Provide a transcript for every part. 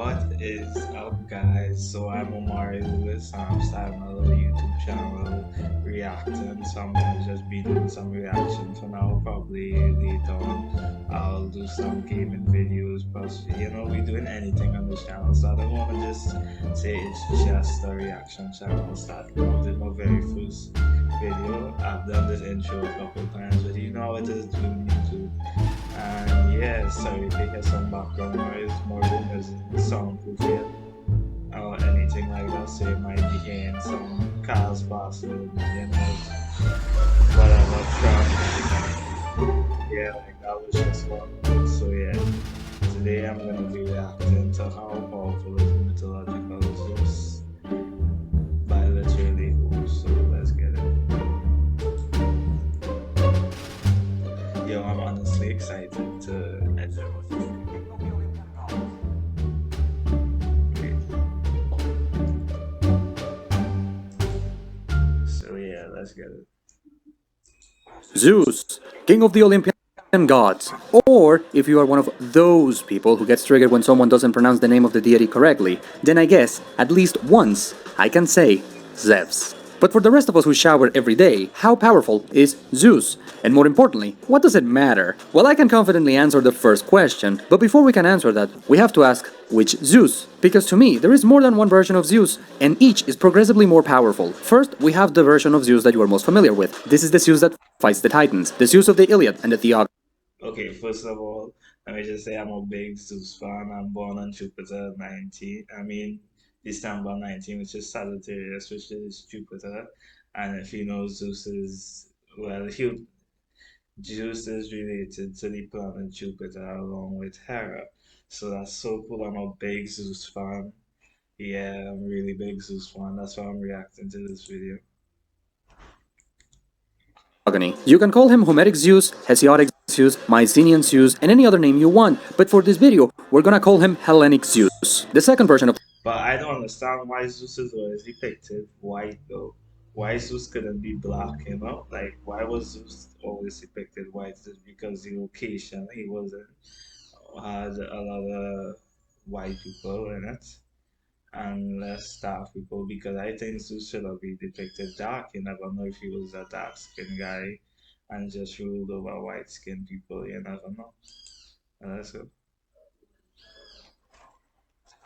What is up, guys? So I'm Omar Lewis, and I'm starting a little YouTube channel reacting. So I'm gonna just be doing some reaction for now. Probably later on, I'll do some gaming videos. Plus, we doing anything on this channel. So I don't want to just say it's just a reaction channel. Start off with my very first video. I've done this intro a couple times, but you know how it is doing YouTube. And yeah, sorry if you hear some background noise, more room isn't soundproof yet or anything like that, so you might be hearing some cars passing, whatever traffic. Yeah, like that was just one. So yeah, today I'm gonna be reacting to how powerful is mythological Zeus by literally who. So let's get it. Yo, I'm honestly excited to enter. So yeah, let's get it. Zeus, king of the Olympian gods. Or, if you are one of those people who gets triggered when someone doesn't pronounce the name of the deity correctly, then I guess, at least once, I can say Zeus. But for the rest of us who shower every day, how powerful is Zeus? And more importantly, what does it matter? Well, I can confidently answer the first question, but before we can answer that, we have to ask, which Zeus? Because to me, there is more than one version of Zeus, and each is progressively more powerful. First, we have the version of Zeus that you are most familiar with. This is the Zeus that fights the Titans, the Zeus of the Iliad and the Theogony. Okay, first of all, let me just say I'm a big Zeus fan. I'm born on Jupiter 19. I mean, December 19, which is Sagittarius, which is Jupiter. And if you know Zeus is, well, Zeus is related to the planet Jupiter along with Hera. So that's so cool. I'm a big Zeus fan. Yeah, I'm a really big Zeus fan. That's why I'm reacting to this video. You can call him Homeric Zeus, Hesiodic Zeus, Mycenaean Zeus, and any other name you want, but for this video, we're gonna call him Hellenic Zeus. The second version of But I don't understand why Zeus is always depicted white though. Why Zeus couldn't be black, you know? Like why was Zeus always depicted white? Just because the location he was in had a lot of white people in it and less dark people because I think Zeus should have been depicted dark. You never know if he was a dark skinned guy and just ruled over white skinned people, you never know. That's good.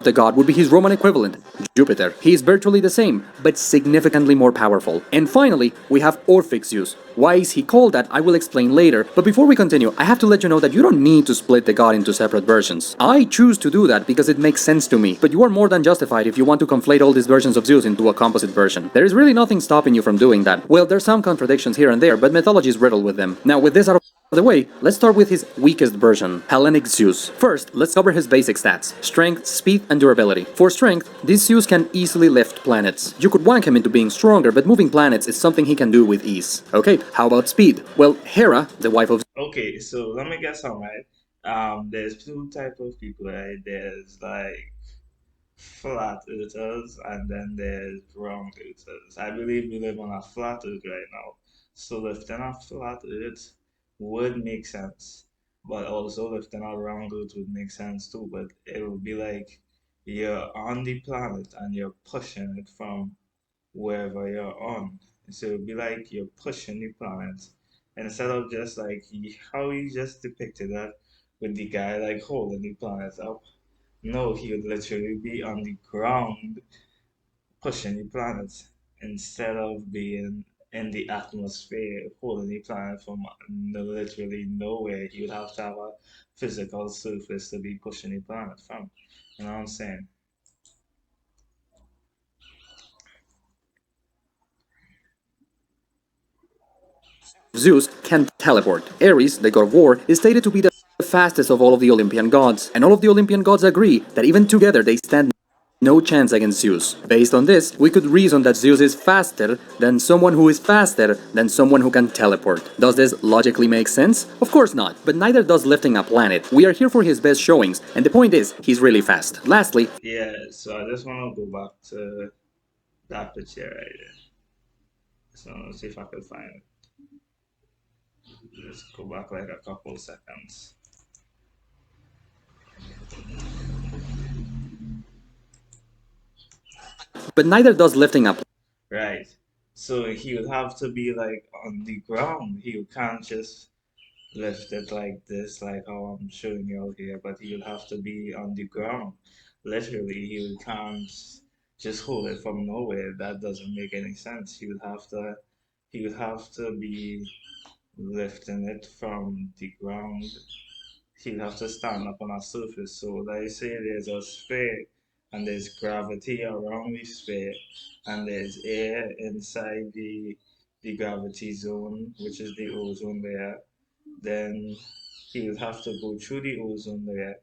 the god would be his Roman equivalent, Jupiter. He is virtually the same, but significantly more powerful. And finally, we have Orphic Zeus. Why is he called that, I will explain later, but before we continue, I have to let you know that you don't need to split the god into separate versions. I choose to do that because it makes sense to me, but you are more than justified if you want to conflate all these versions of Zeus into a composite version. There is really nothing stopping you from doing that. Well, there's some contradictions here and there, but mythology is riddled with them. Now, with this out of the way, let's start with his weakest version, Hellenic Zeus. First, let's cover his basic stats: strength, speed, and durability. For strength, this Zeus can easily lift planets. You could wank him into being stronger, but moving planets is something he can do with ease. Okay, how about speed? Well, Hera, the wife of Okay, so let me guess some, right? There's two type of people, right? There's like flat earthers and then there's round earthers. I believe we live on a flat earth right now. So lifting a flat earth would make sense. But also lifting a round earth would make sense too. But it would be like you're on the planet and you're pushing it from wherever you're on. So it would be like you're pushing the planet instead of just like how he just depicted that with the guy like holding the planet up. No, he would literally be on the ground pushing the planet instead of being in the atmosphere holding the planet from literally nowhere. He would have to have a physical surface to be pushing the planet from. You know what I'm saying? Zeus can teleport. Ares, the god of war, is stated to be the fastest of all of the Olympian gods, and all of the Olympian gods agree that even together they stand no chance against Zeus. Based on this, we could reason that Zeus is faster than someone who is faster than someone who can teleport. Does this logically make sense? Of course not, but neither does lifting a planet. We are here for his best showings, and the point is, he's really fast. Lastly, Yeah, so I just want to go back to that picture right there. So let's see if I can find it. Let's go back like a couple seconds. but neither does lifting up. right? So he would have to be like on the ground. He can't just lift it like this, like how I'm showing you out here, but he would have to be on the ground. Literally, can't just hold it from nowhere. That doesn't make any sense. He would have to be lifting it from the ground. He'd have to stand up on a surface. So let's say there's a sphere and there's gravity around the sphere and there's air inside the gravity zone, which is the ozone layer. Then he would have to go through the ozone layer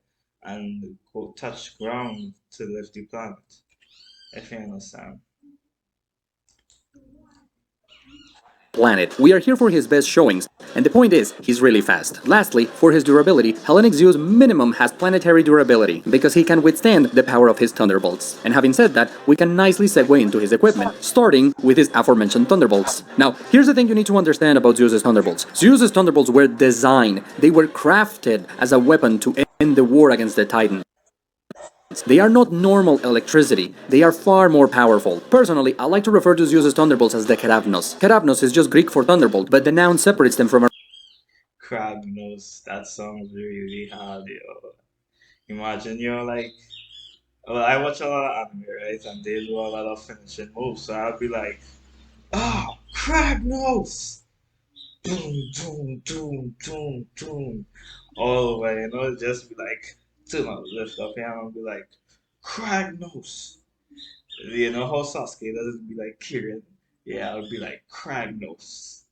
and go touch ground to lift the planet, if you understand. Planet. We are here for his best showings, and the point is, he's really fast. Lastly, for his durability, Hellenic Zeus minimum has planetary durability, because he can withstand the power of his thunderbolts. And having said that, we can nicely segue into his equipment, starting with his aforementioned thunderbolts. Now, here's the thing you need to understand about Zeus's thunderbolts. Zeus's thunderbolts were designed, they were crafted as a weapon to end the war against the Titans. They are not normal electricity, they are far more powerful. Personally, I like to refer to Zeus's thunderbolts as the Kerapnos. Kerapnos is just Greek for thunderbolt, but the noun separates them from a Kragnos, that sounds really hard, yo. Imagine you're like, well, I watch a lot of anime, right? And they do a lot of finishing moves, so I'll be like, oh, Kragnos! Boom, boom, boom, boom, boom. All the way, just be like, to my lift up here, and I'll be like, Kragnos! You know how Sasuke doesn't be like Kirin? Yeah, I would be like Kragnos.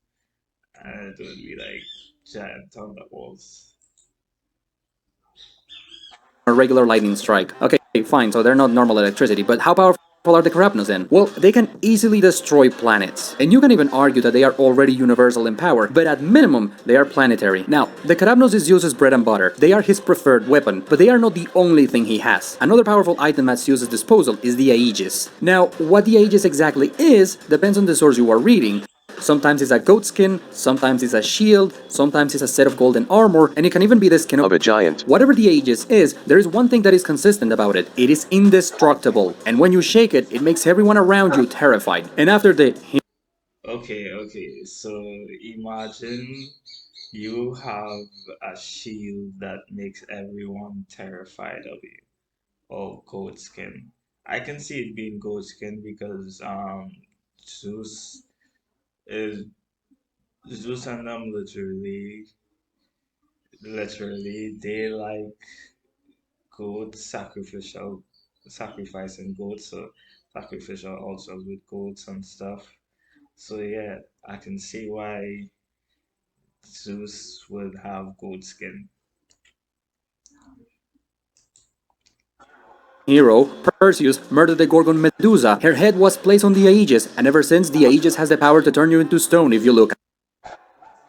And it would be like giant thunderbolts. regular lightning strike. Okay, fine, so they're not normal electricity, but how powerful are the Kerapnos then? Well, they can easily destroy planets. And you can even argue that they are already universal in power, but at minimum, they are planetary. Now, the Kerapnos is Zeus's bread and butter. They are his preferred weapon, but they are not the only thing he has. Another powerful item at Zeus's disposal is the Aegis. Now, what the Aegis exactly is depends on the source you are reading. Sometimes it's a goat skin, sometimes it's a shield, sometimes it's a set of golden armor, and it can even be the skin of a giant. Whatever the Aegis is, there is one thing that is consistent about it. It is indestructible, and when you shake it, it makes everyone around you terrified. And after the Okay, so imagine you have a shield that makes everyone terrified of you. Oh, goat skin. I can see it being goat skin because Zeus is Zeus and them literally they like goat sacrificial sacrificing goats, so sacrificial also with goats and stuff. So yeah, I can see why Zeus would have goat skin. hero, Perseus, murdered the Gorgon Medusa, her head was placed on the Aegis, and ever since, the Aegis has the power to turn you into stone if you look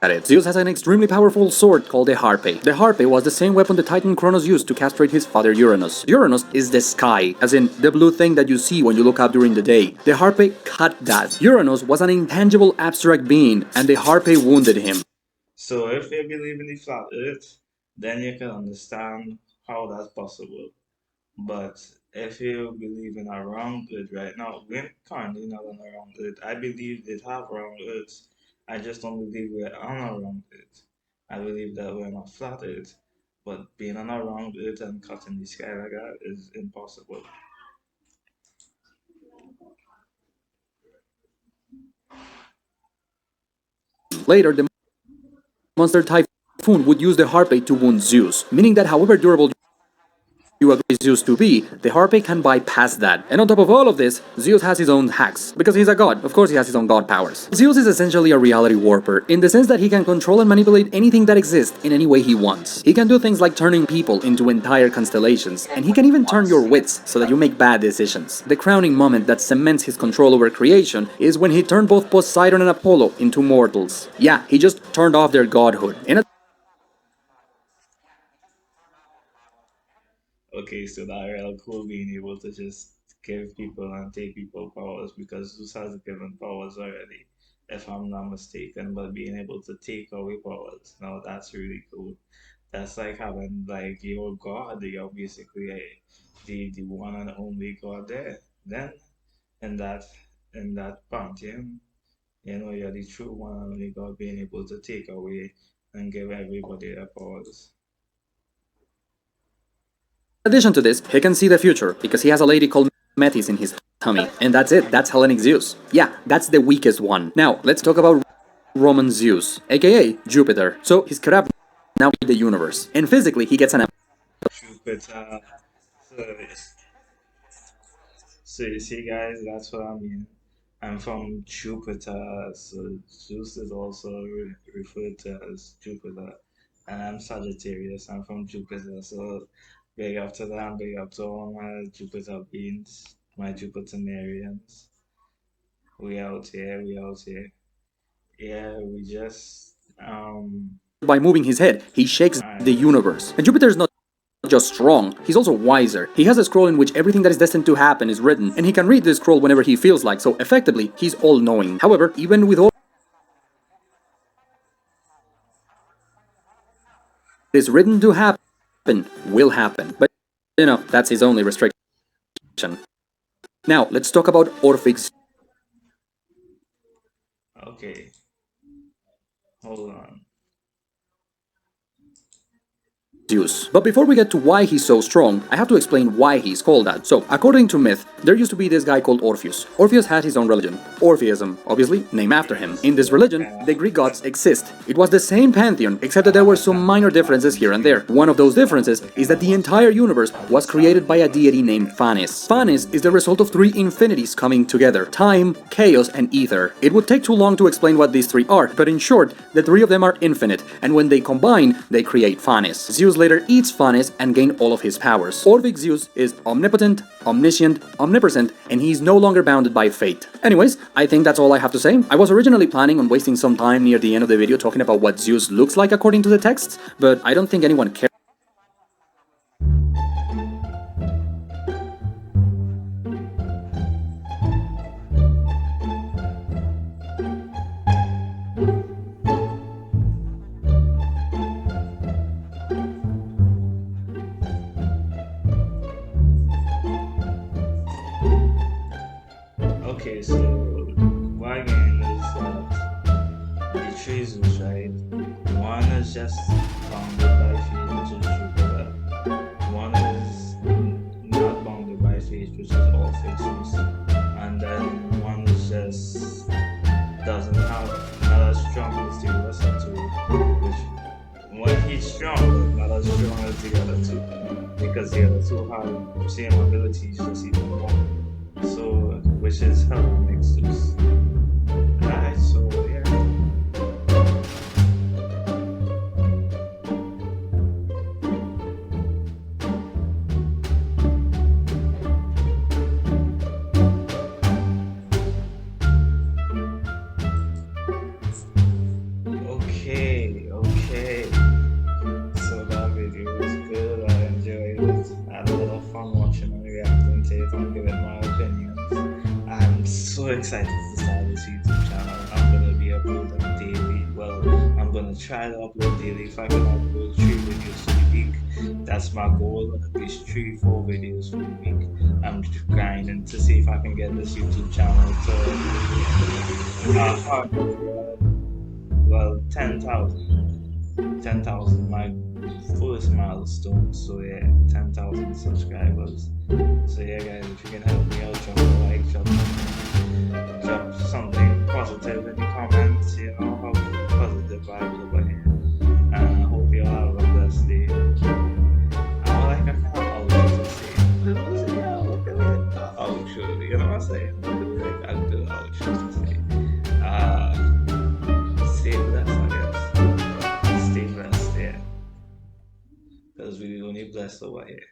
at it. Zeus has an extremely powerful sword called the Harpe. The Harpe was the same weapon the Titan Kronos used to castrate his father Uranus. Uranus is the sky, as in the blue thing that you see when you look up during the day. The Harpe cut that. Uranus was an intangible abstract being, and the Harpe wounded him. So if you believe in the flat earth, then you can understand how that's possible. But if you believe in a round earth right now, we're currently not on a round earth. I believe they have round earths. I just don't believe we're on a round earth. I believe that we're on a flat earth. But being on a round earth and cutting the sky like that is impossible. Later, the monster Typhoon would use the Harpe to wound Zeus, meaning that however durable you agree Zeus to be, the Harpe can bypass that. And on top of all of this, Zeus has his own hacks. Because he's a god, of course he has his own god powers. Zeus is essentially a reality warper, in the sense that he can control and manipulate anything that exists in any way he wants. He can do things like turning people into entire constellations, and he can even turn your wits so that you make bad decisions. The crowning moment that cements his control over creation is when he turned both Poseidon and Apollo into mortals. Yeah, he just turned off their godhood. And Okay, so that real cool being able to just give people and take people powers because Zeus has given powers already, if I'm not mistaken, but being able to take away powers, now that's really cool. That's like having like your god, you're basically the one and only god there. Then in that pantheon. You know, you're the true one and only God being able to take away and give everybody their powers. In addition to this, he can see the future because he has a lady called Metis in his tummy. And that's it, that's Hellenic Zeus. Yeah, that's the weakest one. Now, let's talk about Roman Zeus, aka Jupiter. So, he's could have now be the universe. And physically, he gets an Jupiter. So, so you see, guys, that's what I mean. I'm from Jupiter, so Zeus is also referred to as Jupiter, and I'm Sagittarius. I'm from Jupiter, so big up to them, big up to all my Jupiter beings, my Jupiterians. We out here, we out here. Yeah, we just by moving his head, he shakes alright. the universe. And Jupiter is not just strong, he's also wiser. He has a scroll in which everything that is destined to happen is written, and he can read this scroll whenever he feels like, so effectively, he's all-knowing. However, even with all is written to happen, will happen. But, you know, that's his only restriction. Now, let's talk about Orphic's Okay, hold on. Zeus. But before we get to why he's so strong, I have to explain why he's called that. So, according to myth, there used to be this guy called Orpheus. Orpheus had his own religion, Orpheism, obviously, named after him. In this religion, the Greek gods exist. It was the same pantheon, except that there were some minor differences here and there. One of those differences is that the entire universe was created by a deity named Phanes. Phanes is the result of three infinities coming together: time, chaos, and ether. It would take too long to explain what these three are, but in short, the three of them are infinite, and when they combine, they create Phanes. Zeus later eats Phanes and gained all of his powers. Orphic Zeus is omnipotent, omniscient, omnipresent, and he's no longer bounded by fate. Anyways, I think that's all I have to say. I was originally planning on wasting some time near the end of the video talking about what Zeus looks like according to the texts, but I don't think anyone cares. Okay, so what I mean is that the trees was right. One is just bounded by fate, which is Jupiter. One is not bounded by fate, which is all faces. And then one is just doesn't have not as strong as the other two, which one he's strong, but not as strong as the other two, because the other two have same abilities, just even more. So, which is how it makes this. Right, so yeah. Okay, okay. So that video was good. I enjoyed it. I had a lot of fun watching and reacting to it and giving my opinions. I'm so excited to start this YouTube channel. I'm gonna be uploading daily. Well, I'm gonna try to upload daily. If I can upload 3 videos a week, that's my goal. At least 3, 4 videos per week. I'm grinding to see if I can get this YouTube channel to 100. Well, 10,000. 10,000, my first milestone. So yeah, 10,000 subscribers. So yeah, guys, if you can help me out, drop a like, drop something positive in the comments. You know, how positive vibes over here. And I hope you all have a blessed day. I like I kind of outro to say. Yeah, look at it. Outro. You know what I'm saying? Like I do outro to say. Stay blessed, I guess. Stay blessed, yeah. Because we only blessed over here.